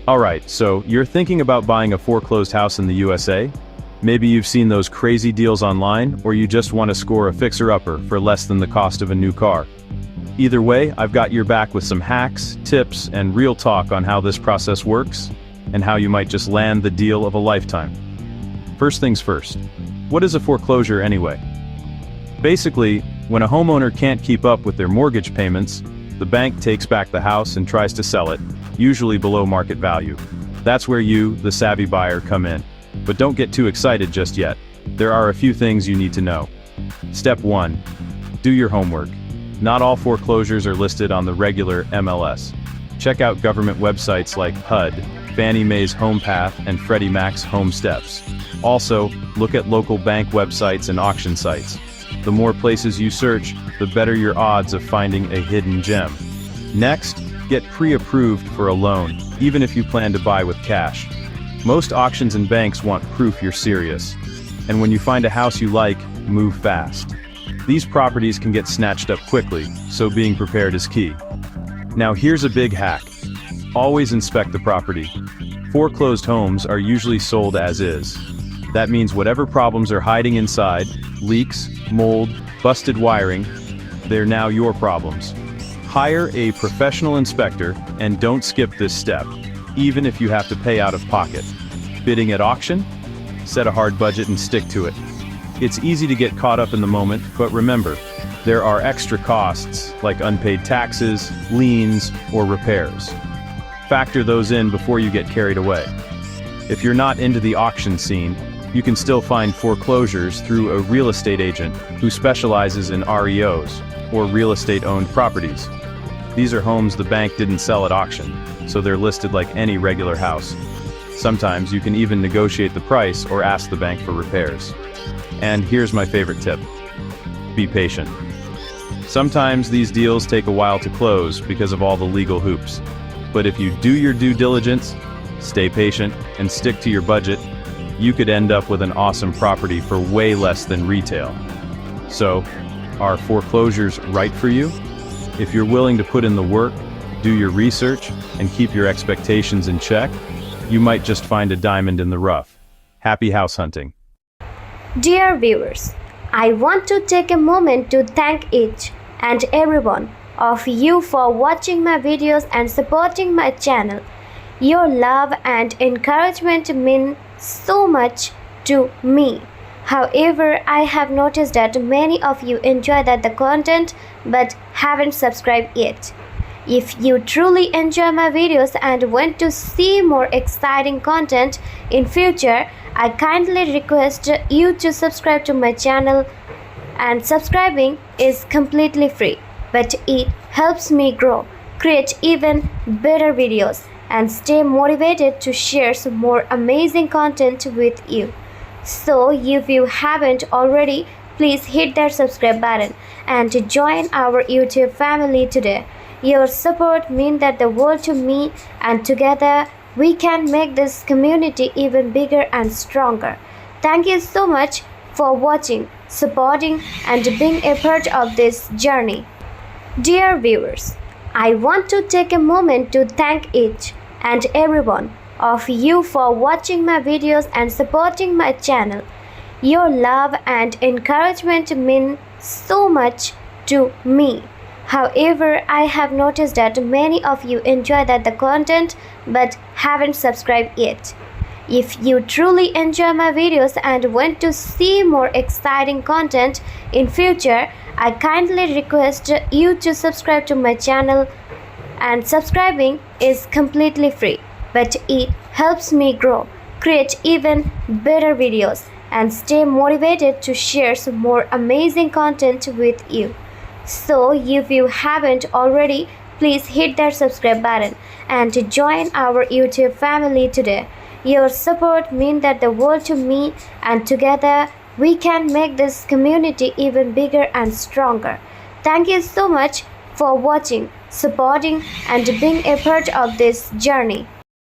Alright, so you're thinking about buying a foreclosed house in the USA? Maybe you've seen those crazy deals online, or you just want to score a fixer-upper for less than the cost of a new car. Either way, I've got your back with some hacks, tips, and real talk on how this process works, and how you might just land the deal of a lifetime. First things first. What is a foreclosure anyway? Basically, when a homeowner can't keep up with their mortgage payments, the bank takes back the house and tries to sell it, usually below market value. That's where you, the savvy buyer, come in. But don't get too excited just yet. There are a few things you need to know. Step 1. Do your homework. Not all foreclosures are listed on the regular MLS. Check out government websites like HUD, Fannie Mae's Home Path, and Freddie Mac's Home Steps. Also, look at local bank websites and auction sites. The more places you search, the better your odds of finding a hidden gem. Next, get pre-approved for a loan, even if you plan to buy with cash. Most auctions and banks want proof you're serious. And when you find a house you like, move fast. These properties can get snatched up quickly, so being prepared is key. Now here's a big hack. Always inspect the property. Foreclosed homes are usually sold as is. That means whatever problems are hiding inside, leaks, mold, busted wiring, they're now your problems. Hire a professional inspector and don't skip this step, even if you have to pay out of pocket. Bidding at auction? Set a hard budget and stick to it. It's easy to get caught up in the moment, but remember, there are extra costs like unpaid taxes, liens, or repairs. Factor those in before you get carried away. If you're not into the auction scene, you can still find foreclosures through a real estate agent who specializes in REOs, or real estate-owned properties. These are homes the bank didn't sell at auction, so they're listed like any regular house. Sometimes you can even negotiate the price or ask the bank for repairs. And here's my favorite tip. Be patient. Sometimes these deals take a while to close because of all the legal hoops. But if you do your due diligence, stay patient, and stick to your budget, you could end up with an awesome property for way less than retail. So, are foreclosures right for you? If you're willing to put in the work, do your research, and keep your expectations in check, you might just find a diamond in the rough. Happy house hunting. Dear viewers, I want to take a moment to thank each and every one of you for watching my videos and supporting my channel. Your love and encouragement mean so much to me. However, I have noticed that many of you enjoy the content but haven't subscribed yet. If you truly enjoy my videos and want to see more exciting content in future, I kindly request you to subscribe to my channel, and subscribing is completely free, but it helps me grow, create even better videos, and stay motivated to share some more amazing content with you. So if you haven't already, please hit that subscribe button and join our YouTube family today. Your support means the world to me, and together we can make this community even bigger and stronger. Thank you so much for watching, supporting, and being a part of this journey. Dear viewers, I want to take a moment to thank each and every one of you for watching my videos and supporting my channel. Your love and encouragement mean so much to me. However, I have noticed that many of you enjoy the content but haven't subscribed yet. If you truly enjoy my videos and want to see more exciting content in future, I kindly request you to subscribe to my channel, and subscribing is completely free, but it helps me grow, create even better videos, and stay motivated to share some more amazing content with you. So if you haven't already, please hit that subscribe button and join our YouTube family today. Your support means the world to me, and together we can make this community even bigger and stronger. Thank you so much for watching, supporting, and being a part of this journey.